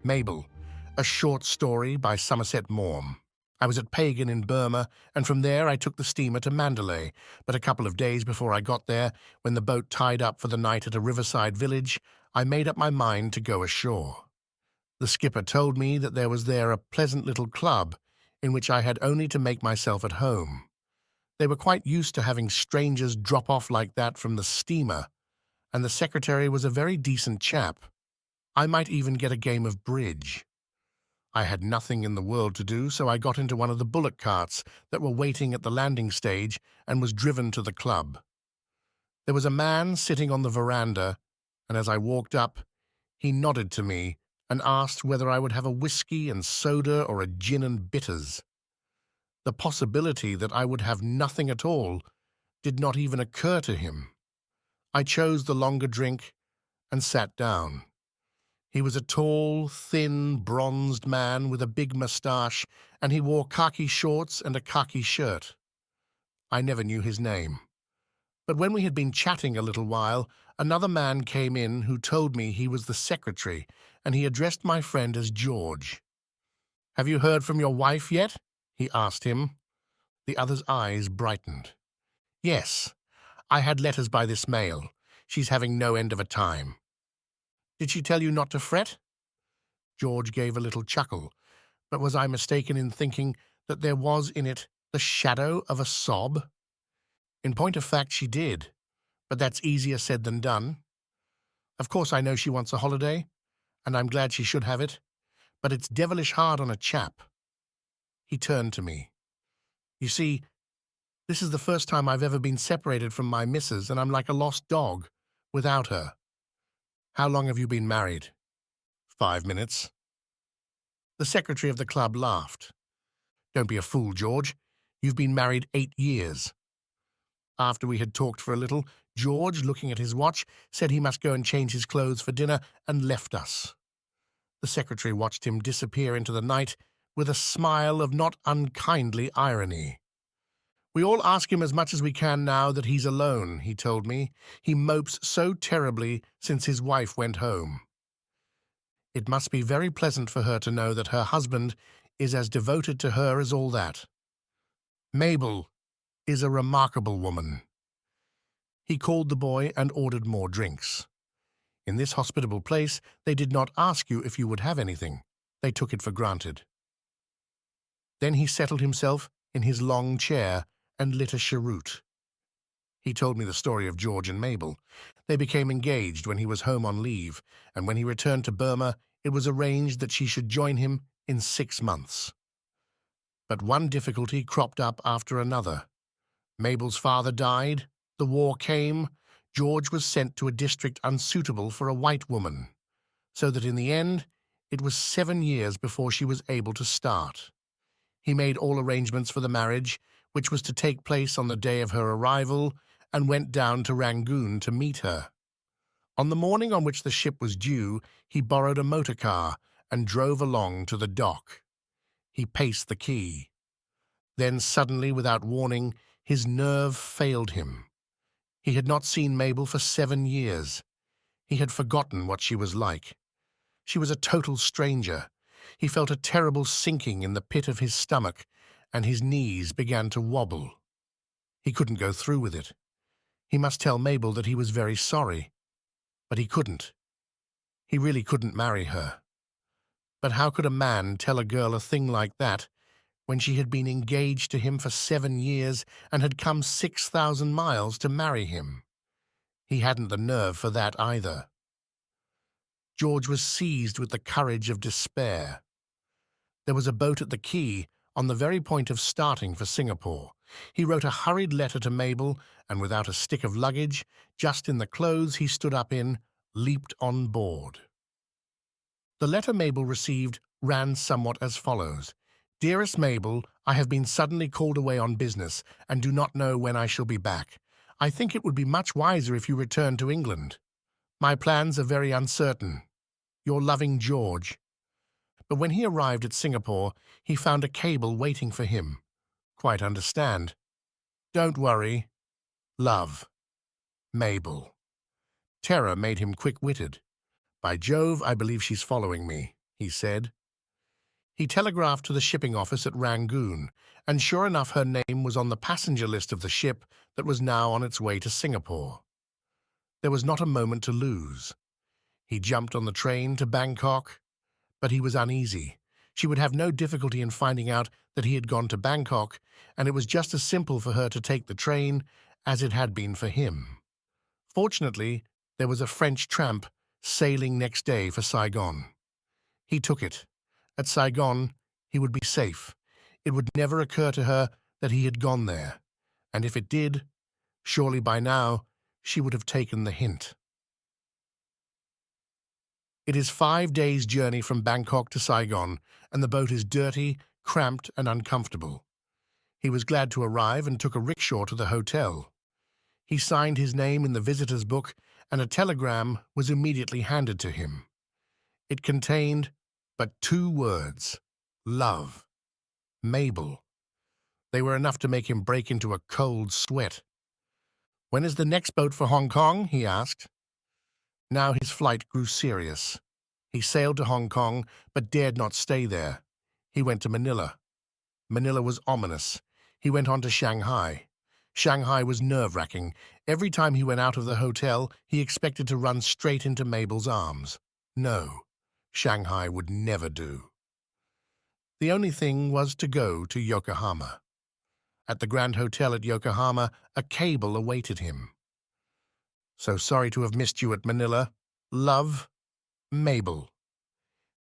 Mabel, a short story by SOMERSET MAUGHAM. I was at Pagan in Burma, and from there I took the steamer to Mandalay, but a couple of days before I got there, when the boat tied up for the night at a riverside village, I made up my mind to go ashore. The skipper told me that there was there a pleasant little club in which I had only to make myself at home. They were quite used to having strangers drop off like that from the steamer, and the secretary was a very decent chap. I might even get a game of bridge. I had nothing in the world to do, so I got into one of the bullock carts that were waiting at the landing stage and was driven to the club. There was a man sitting on the veranda, and as I walked up, he nodded to me and asked whether I would have a whiskey and soda or a gin and bitters. The possibility that I would have nothing at all did not even occur to him. I chose the longer drink and sat down. He was a tall, thin, bronzed man with a big moustache, and he wore khaki shorts and a khaki shirt. I never knew his name. But when we had been chatting a little while, another man came in who told me he was the secretary, and he addressed my friend as George. "Have you heard from your wife yet?" he asked him. The other's eyes brightened. "Yes, I had letters by this mail. She's having no end of a time." "Did she tell you not to fret?" George gave a little chuckle, but was I mistaken in thinking that there was in it the shadow of a sob? In point of fact, she did, but that's easier said than done. Of course I know she wants a holiday, and I'm glad she should have it, but it's devilish hard on a chap. He turned to me. "You see, this is the first time I've ever been separated from my missus, and I'm like a lost dog without her. How long have you been married?" "5 minutes." The secretary of the club laughed. "Don't be a fool, George. You've been married 8 years. After we had talked for a little, George, looking at his watch, said he must go and change his clothes for dinner and left us. The secretary watched him disappear into the night with a smile of not unkindly irony. "We all ask him as much as we can now that he's alone," he told me. "He mopes so terribly since his wife went home. It must be very pleasant for her to know that her husband is as devoted to her as all that. Mabel is a remarkable woman." He called the boy and ordered more drinks. In this hospitable place, they did not ask you if you would have anything. They took it for granted. Then he settled himself in his long chair and lit a cheroot. He told me the story of George and Mabel. They became engaged when he was home on leave, and when he returned to Burma, it was arranged that she should join him in 6 months. But one difficulty cropped up after another. Mabel's father died, the war came, George was sent to a district unsuitable for a white woman, so that in the end it was 7 years before she was able to start. He made all arrangements for the marriage, which was to take place on the day of her arrival, and went down to Rangoon to meet her. On the morning on which the ship was due, he borrowed a motor car and drove along to the dock. He paced the quay. Then suddenly, without warning, his nerve failed him. He had not seen Mabel for 7 years. He had forgotten what she was like. She was a total stranger. He felt a terrible sinking in the pit of his stomach, and his knees began to wobble. He couldn't go through with it. He must tell Mabel that he was very sorry. But he couldn't. He really couldn't marry her. But how could a man tell a girl a thing like that when she had been engaged to him for 7 years and had come 6,000 miles to marry him? He hadn't the nerve for that either. George was seized with the courage of despair. There was a boat at the quay on the very point of starting for Singapore. He wrote a hurried letter to Mabel, and without a stick of luggage, just in the clothes he stood up in, leaped on board. The letter Mabel received ran somewhat as follows. "Dearest Mabel, I have been suddenly called away on business, and do not know when I shall be back. I think it would be much wiser if you returned to England. My plans are very uncertain. Your loving George." But when he arrived at Singapore, he found a cable waiting for him. "Quite understand. Don't worry. Love. Mabel." Terror made him quick-witted. "By Jove, I believe she's following me." he said. He telegraphed to the shipping office at Rangoon, and sure enough her name was on the passenger list of the ship that was now on its way to Singapore. There was not a moment to lose. He jumped on the train to Bangkok, but he was uneasy. She would have no difficulty in finding out that he had gone to Bangkok, and it was just as simple for her to take the train as it had been for him. Fortunately, there was a French tramp sailing next day for Saigon. He took it. At Saigon, he would be safe. It would never occur to her that he had gone there, and if it did, surely by now she would have taken the hint. It is 5 days' journey from Bangkok to Saigon, and the boat is dirty, cramped, and uncomfortable. He was glad to arrive and took a rickshaw to the hotel. He signed his name in the visitor's book, and a telegram was immediately handed to him. It contained but 2 words: love. Mabel. They were enough to make him break into a cold sweat. "When is the next boat for Hong Kong?" he asked. Now his flight grew serious. He sailed to Hong Kong, but dared not stay there. He went to Manila. Manila was ominous. He went on to Shanghai. Shanghai was nerve-wracking. Every time he went out of the hotel, he expected to run straight into Mabel's arms. No, Shanghai would never do. The only thing was to go to Yokohama. At the Grand Hotel at Yokohama, a cable awaited him. "So sorry to have missed you at Manila. Love, Mabel."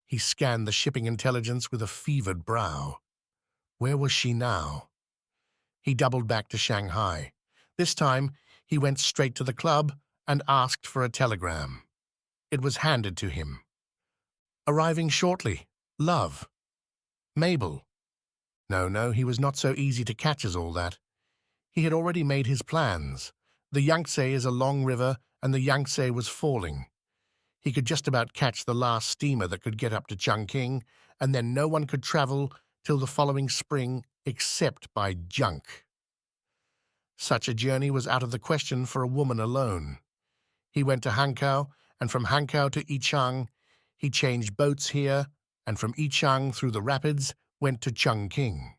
He scanned the shipping intelligence with a fevered brow. Where was she now? He doubled back to Shanghai. This time, he went straight to the club and asked for a telegram. It was handed to him. "Arriving shortly. Love. Mabel." No, he was not so easy to catch as all that. He had already made his plans. The Yangtze is a long river, and the Yangtze was falling. He could just about catch the last steamer that could get up to Chungking, and then no one could travel till the following spring except by junk. Such a journey was out of the question for a woman alone. He went to Hankow, and from Hankow to Yichang. He changed boats here, and from Yichang through the rapids went to Chungking.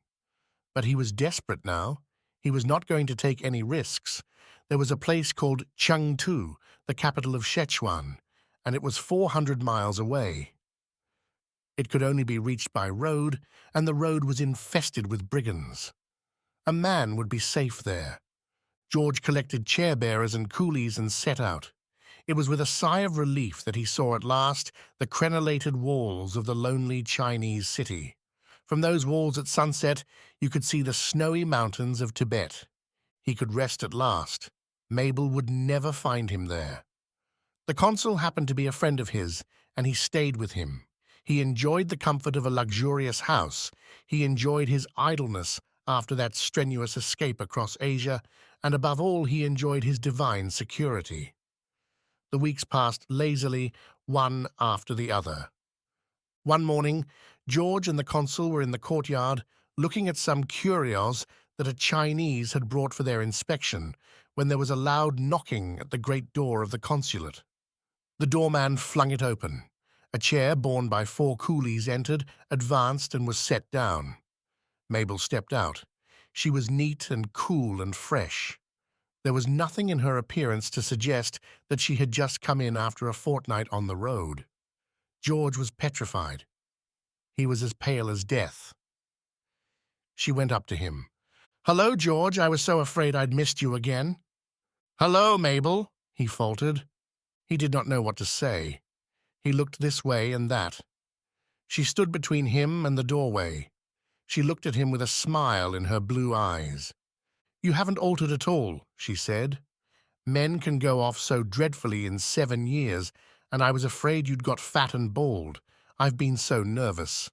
But he was desperate now. He was not going to take any risks. There was a place called Chengdu, the capital of Sichuan, and it was 400 miles away. It could only be reached by road, and the road was infested with brigands. A man would be safe there. George collected chair-bearers and coolies and set out. It was with a sigh of relief that he saw at last the crenellated walls of the lonely Chinese city. From those walls at sunset, you could see the snowy mountains of Tibet. He could rest at last. Mabel would never find him there. The consul happened to be a friend of his, and he stayed with him. He enjoyed the comfort of a luxurious house. He enjoyed his idleness after that strenuous escape across Asia, and above all he enjoyed his divine security. The weeks passed lazily, one after the other. One morning, George and the consul were in the courtyard looking at some curios that a Chinese had brought for their inspection, when there was a loud knocking at the great door of the consulate. The doorman flung it open. A chair borne by 4 coolies entered, advanced, and was set down. Mabel stepped out. She was neat and cool and fresh. There was nothing in her appearance to suggest that she had just come in after a fortnight on the road. George was petrified. He was as pale as death. She went up to him. "Hello, George, I was so afraid I'd missed you again." "Hello, Mabel," he faltered. He did not know what to say. He looked this way and that. She stood between him and the doorway. She looked at him with a smile in her blue eyes. "You haven't altered at all," she said. "Men can go off so dreadfully in 7 years, and I was afraid you'd got fat and bald. I've been so nervous.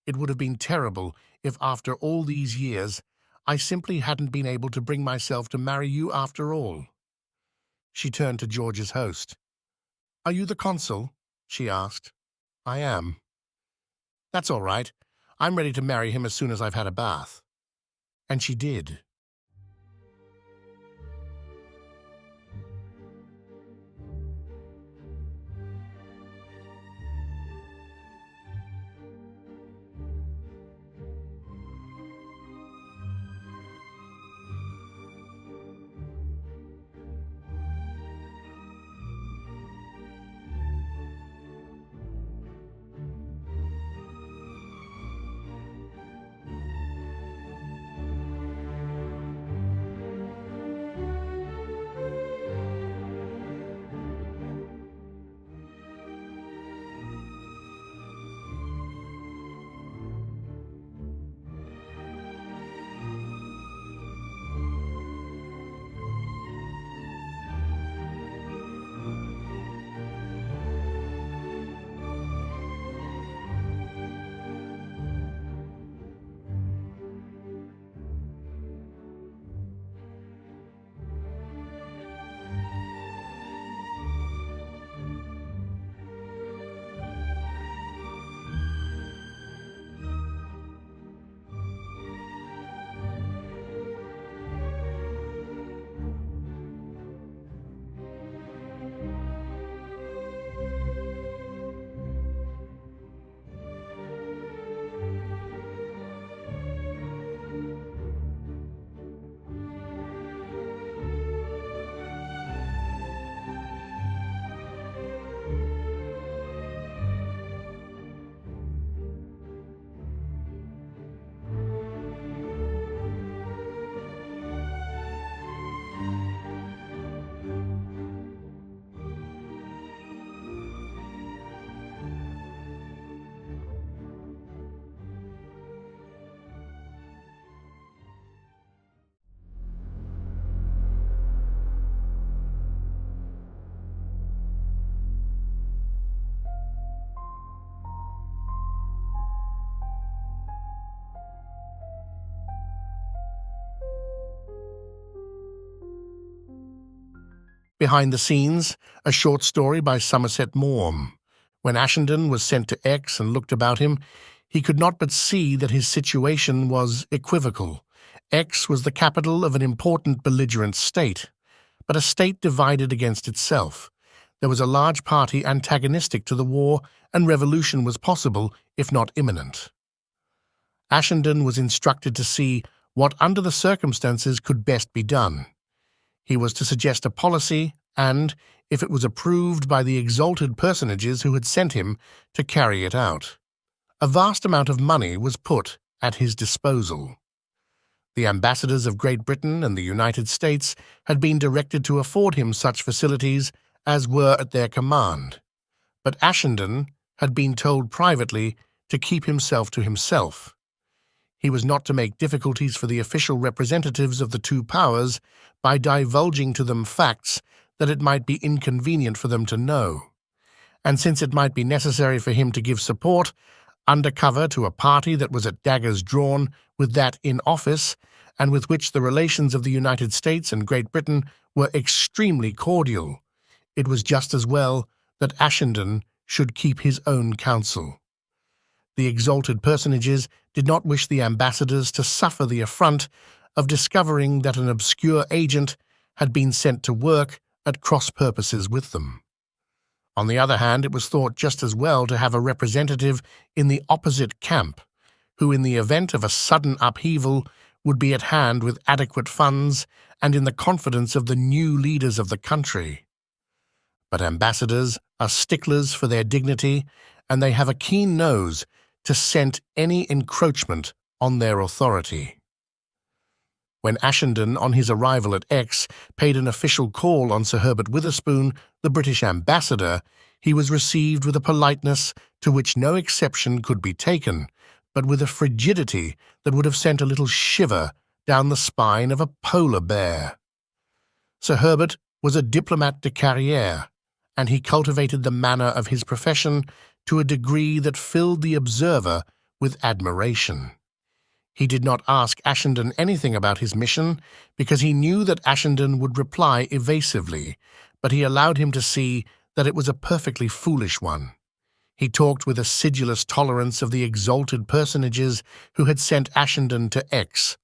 It would have been terrible if after all these years I simply hadn't been able to bring myself to marry you after all." She turned to George's host. "Are you the consul?" she asked. "I am." "That's all right. I'm ready to marry him as soon as I've had a bath." And she did. Behind the Scenes, a short story by Somerset Maugham. When Ashenden was sent to X and looked about him, he could not but see that his situation was equivocal. X was the capital of an important belligerent state, but a state divided against itself. There was a large party antagonistic to the war, and revolution was possible, if not imminent. Ashenden was instructed to see what, under the circumstances, could best be done. He was to suggest a policy and, if it was approved by the exalted personages who had sent him, to carry it out. A vast amount of money was put at his disposal. The ambassadors of Great Britain and the United States had been directed to afford him such facilities as were at their command, but Ashenden had been told privately to keep himself to himself. He was not to make difficulties for the official representatives of the two powers by divulging to them facts that it might be inconvenient for them to know, and since it might be necessary for him to give support under cover to a party that was at daggers drawn with that in office and with which the relations of the United States and Great Britain were extremely cordial, it was just as well that Ashenden should keep his own counsel. The exalted personages did not wish the ambassadors to suffer the affront of discovering that an obscure agent had been sent to work at cross purposes with them. On the other hand, it was thought just as well to have a representative in the opposite camp, who in the event of a sudden upheaval would be at hand with adequate funds and in the confidence of the new leaders of the country. But ambassadors are sticklers for their dignity, and they have a keen nose to scent any encroachment on their authority. When Ashenden, on his arrival at X, paid an official call on Sir Herbert Witherspoon, the British ambassador, he was received with a politeness to which no exception could be taken, but with a frigidity that would have sent a little shiver down the spine of a polar bear. Sir Herbert was a diplomat de carrière, and he cultivated the manner of his profession to a degree that filled the observer with admiration. He did not ask Ashenden anything about his mission because he knew that Ashenden would reply evasively, but he allowed him to see that it was a perfectly foolish one. He talked with acidulous tolerance of the exalted personages who had sent Ashenden to X.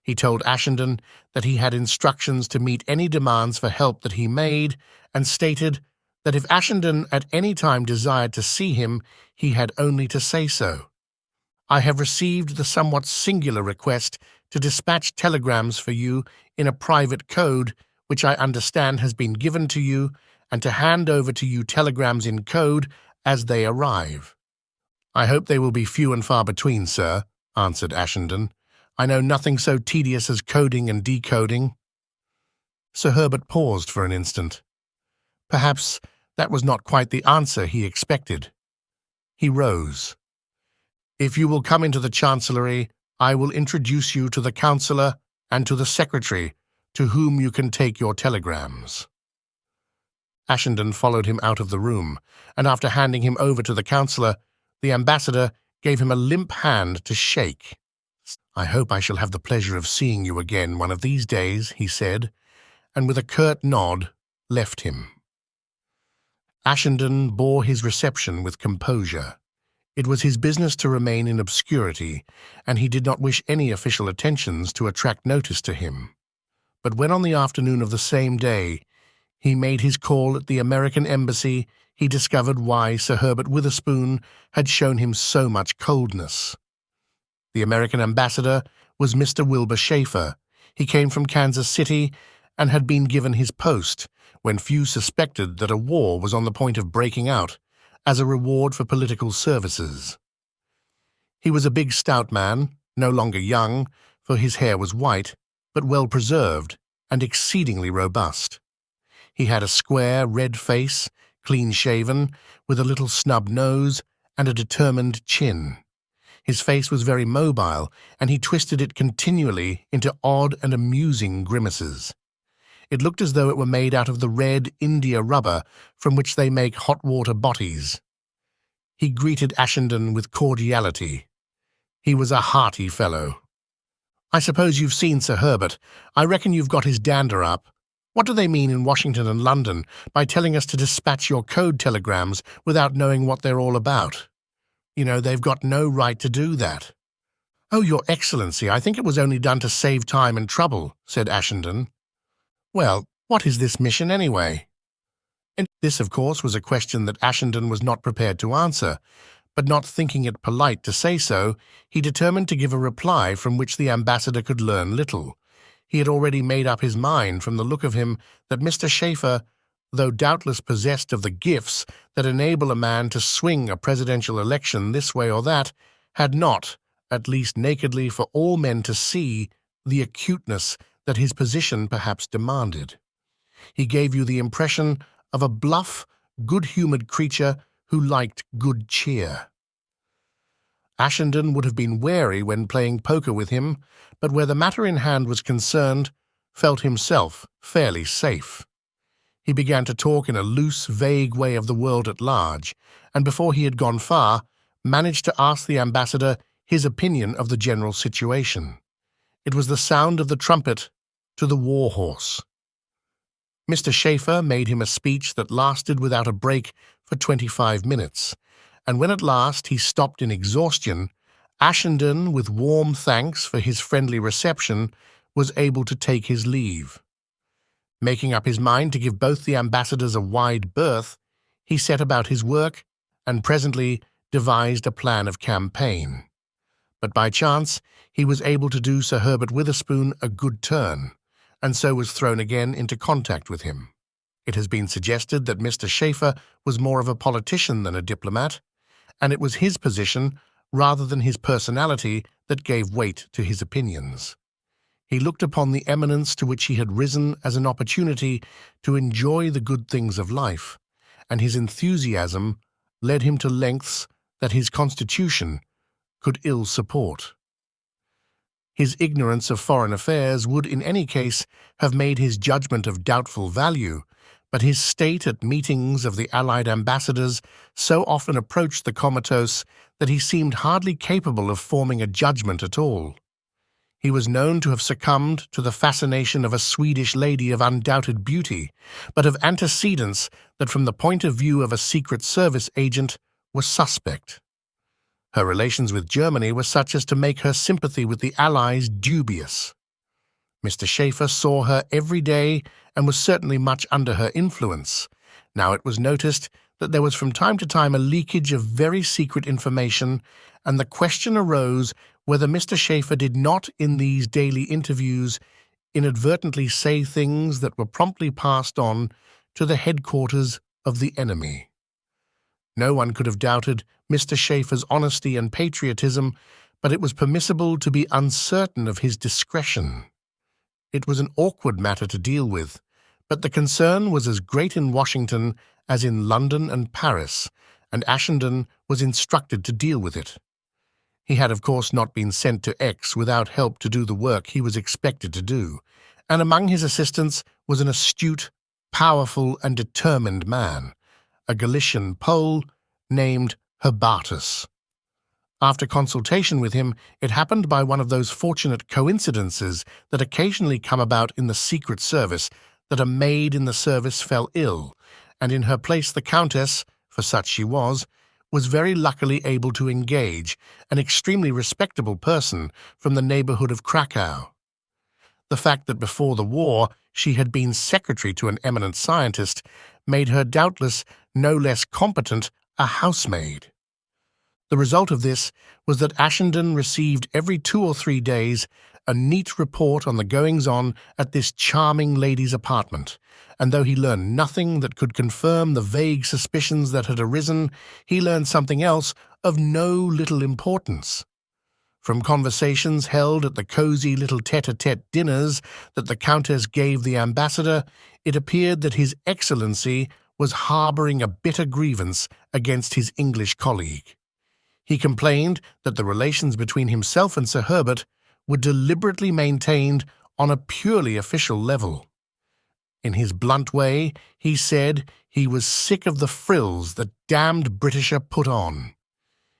He told Ashenden that he had instructions to meet any demands for help that he made, and stated that if Ashenden at any time desired to see him, he had only to say so. I have received the somewhat singular request to dispatch telegrams for you in a private code, which I understand has been given to you, and to hand over to you telegrams in code as they arrive. I hope they will be few and far between, sir, answered Ashenden. I know nothing so tedious as coding and decoding. Sir Herbert paused for an instant. Perhaps that was not quite the answer he expected. He rose. If you will come into the Chancellery, I will introduce you to the Councillor and to the Secretary, to whom you can take your telegrams. Ashenden followed him out of the room, and after handing him over to the Councillor, the ambassador gave him a limp hand to shake. I hope I shall have the pleasure of seeing you again one of these days, he said, and with a curt nod left him. Ashenden bore his reception with composure. It was his business to remain in obscurity, and he did not wish any official attentions to attract notice to him. But when on the afternoon of the same day he made his call at the American embassy, he discovered why Sir Herbert Witherspoon had shown him so much coldness. The American ambassador was Mr. Wilbur Schaefer. He came from Kansas City and had been given his post when few suspected that a war was on the point of breaking out as a reward for political services. He was a big, stout man, no longer young, for his hair was white, but well preserved and exceedingly robust. He had a square, red face, clean-shaven, with a little snub nose and a determined chin. His face was very mobile, and he twisted it continually into odd and amusing grimaces. It looked as though it were made out of the red India rubber from which they make hot-water botties. He greeted Ashenden with cordiality. He was a hearty fellow. I suppose you've seen Sir Herbert. I reckon you've got his dander up. What do they mean in Washington and London by telling us to dispatch your code telegrams without knowing what they're all about? They've got no right to do that." "Oh, Your Excellency, I think it was only done to save time and trouble," said Ashenden. "Well, what is this mission anyway?" And this, of course, was a question that Ashenden was not prepared to answer, but not thinking it polite to say so, he determined to give a reply from which the ambassador could learn little. He had already made up his mind from the look of him that Mr. Schaefer, though doubtless possessed of the gifts that enable a man to swing a presidential election this way or that, had not, at least nakedly for all men to see, the acuteness that his position perhaps demanded. He gave you the impression of a bluff, good-humored creature who liked good cheer. Ashenden would have been wary when playing poker with him, but where the matter in hand was concerned, felt himself fairly safe. He began to talk in a loose, vague way of the world at large, and before he had gone far, managed to ask the ambassador his opinion of the general situation. It was the sound of the trumpet to the war horse. Mr. Schaefer made him a speech that lasted without a break for 25 minutes, and when at last he stopped in exhaustion, Ashenden, with warm thanks for his friendly reception, was able to take his leave. Making up his mind to give both the ambassadors a wide berth, he set about his work and presently devised a plan of campaign. But by chance he was able to do Sir Herbert Witherspoon a good turn, and so was thrown again into contact with him. It has been suggested that Mr. Schaefer was more of a politician than a diplomat, and it was his position rather than his personality that gave weight to his opinions. He looked upon the eminence to which he had risen as an opportunity to enjoy the good things of life, and his enthusiasm led him to lengths that his constitution could ill support. His ignorance of foreign affairs would in any case have made his judgment of doubtful value, but his state at meetings of the Allied ambassadors so often approached the comatose that he seemed hardly capable of forming a judgment at all. He was known to have succumbed to the fascination of a Swedish lady of undoubted beauty, but of antecedents that from the point of view of a Secret Service agent were suspect. Her relations with Germany were such as to make her sympathy with the Allies dubious. Mr. Schaefer saw her every day and was certainly much under her influence. Now it was noticed that there was from time to time a leakage of very secret information, and the question arose whether Mr. Schaefer did not, in these daily interviews, inadvertently say things that were promptly passed on to the headquarters of the enemy. No one could have doubted Mr. Schaefer's honesty and patriotism, but it was permissible to be uncertain of his discretion. It was an awkward matter to deal with, but the concern was as great in Washington as in London and Paris, and Ashenden was instructed to deal with it. He had, of course, not been sent to X without help to do the work he was expected to do, and among his assistants was an astute, powerful, and determined man, a Galician Pole named Herbatus. After consultation with him, it happened by one of those fortunate coincidences that occasionally come about in the Secret Service that a maid in the service fell ill, and in her place the Countess, for such she was very luckily able to engage an extremely respectable person from the neighborhood of Krakow. The fact that before the war she had been secretary to an eminent scientist made her doubtless no less competent a housemaid. The result of this was that Ashenden received every 2 or 3 days a neat report on the goings-on at this charming lady's apartment, and though he learned nothing that could confirm the vague suspicions that had arisen, he learned something else of no little importance. From conversations held at the cosy little tete-a-tete dinners that the Countess gave the ambassador, it appeared that His Excellency was harboring a bitter grievance against his English colleague. He complained that the relations between himself and Sir Herbert were deliberately maintained on a purely official level. In his blunt way, he said he was sick of the frills that damned Britisher put on.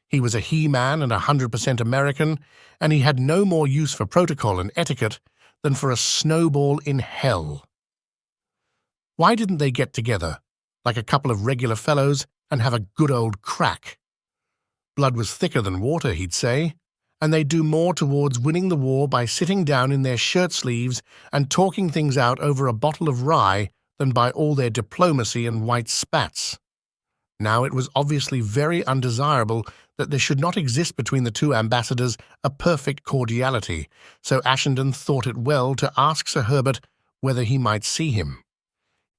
He was a he-man and 100% American, and he had no more use for protocol and etiquette than for a snowball in hell. Why didn't they get together, like a couple of regular fellows, and have a good old crack? Blood was thicker than water, he'd say, and they'd do more towards winning the war by sitting down in their shirt sleeves and talking things out over a bottle of rye than by all their diplomacy and white spats. Now it was obviously very undesirable that there should not exist between the two ambassadors a perfect cordiality, so Ashenden thought it well to ask Sir Herbert whether he might see him.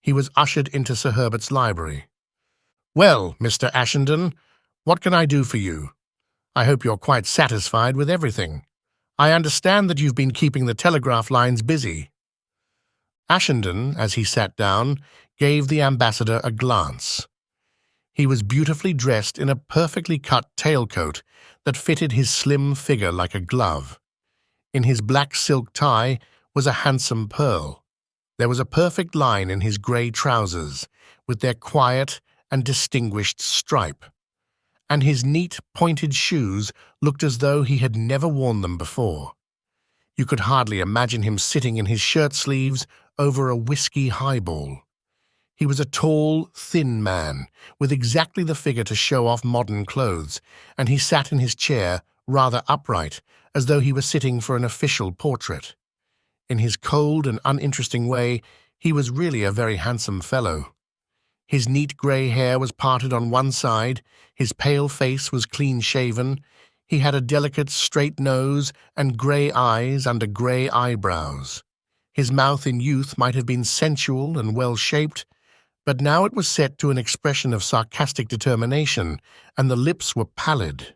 He was ushered into Sir Herbert's library. "Well, Mr. Ashenden, what can I do for you? I hope you're quite satisfied with everything. I understand that you've been keeping the telegraph lines busy." Ashenden, as he sat down, gave the ambassador a glance. He was beautifully dressed in a perfectly cut tailcoat that fitted his slim figure like a glove. In his black silk tie was a handsome pearl. There was a perfect line in his grey trousers, with their quiet and distinguished stripe, and his neat, pointed shoes looked as though he had never worn them before. You could hardly imagine him sitting in his shirt sleeves over a whiskey highball. He was a tall, thin man, with exactly the figure to show off modern clothes, and he sat in his chair rather upright, as though he were sitting for an official portrait. In his cold and uninteresting way, he was really a very handsome fellow. His neat grey hair was parted on one side, his pale face was clean-shaven, he had a delicate straight nose and grey eyes under grey eyebrows. His mouth in youth might have been sensual and well-shaped, but now it was set to an expression of sarcastic determination, and the lips were pallid.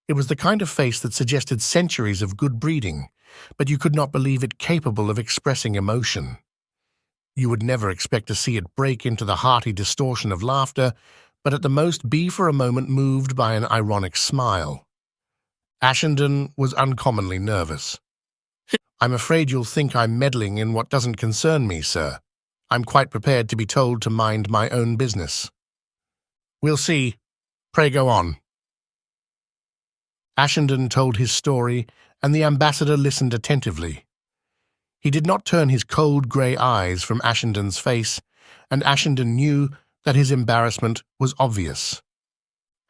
It was the kind of face that suggested centuries of good breeding, but you could not believe it capable of expressing emotion. You would never expect to see it break into the hearty distortion of laughter, but at the most be for a moment moved by an ironic smile. Ashenden was uncommonly nervous. "I'm afraid you'll think I'm meddling in what doesn't concern me, sir. I'm quite prepared to be told to mind my own business." "We'll see. Pray go on." Ashenden told his story, and the ambassador listened attentively. He did not turn his cold grey eyes from Ashenden's face, and Ashenden knew that his embarrassment was obvious.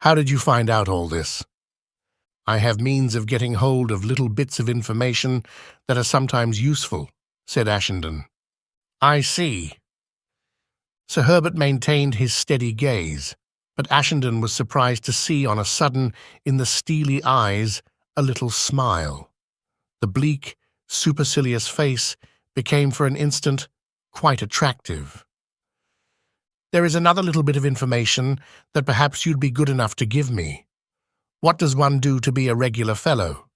"How did you find out all this?" "I have means of getting hold of little bits of information that are sometimes useful," said Ashenden. "I see." Sir Herbert maintained his steady gaze, but Ashenden was surprised to see on a sudden, in the steely eyes, a little smile. The bleak, supercilious face became for an instant quite attractive. "There is another little bit of information that perhaps you'd be good enough to give me. What does one do to be a regular fellow?"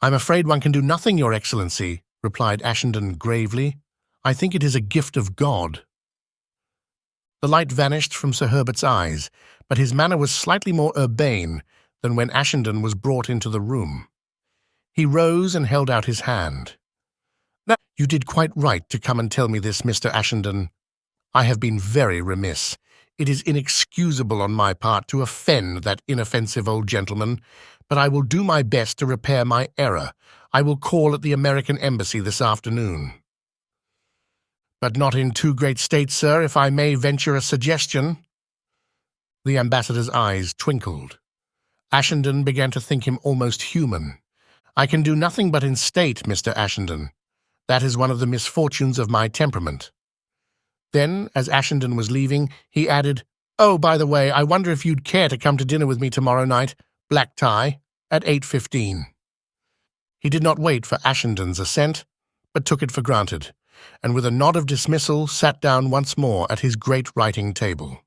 "I'm afraid one can do nothing, Your Excellency," replied Ashenden gravely. "I think it is a gift of God." The light vanished from Sir Herbert's eyes, but his manner was slightly more urbane than when Ashenden was brought into the room. He rose and held out his hand. "Now, you did quite right to come and tell me this, Mr. Ashenden. I have been very remiss. It is inexcusable on my part to offend that inoffensive old gentleman, but I will do my best to repair my error. I will call at the American Embassy this afternoon." "But not in too great state, sir, if I may venture a suggestion." The ambassador's eyes twinkled. Ashenden began to think him almost human. "I can do nothing but in state, Mr. Ashenden. That is one of the misfortunes of my temperament." Then, as Ashenden was leaving, he added, "Oh, by the way, I wonder if you'd care to come to dinner with me tomorrow night, black tie, at 8:15. He did not wait for Ashenden's assent, but took it for granted, and with a nod of dismissal sat down once more at his great writing table.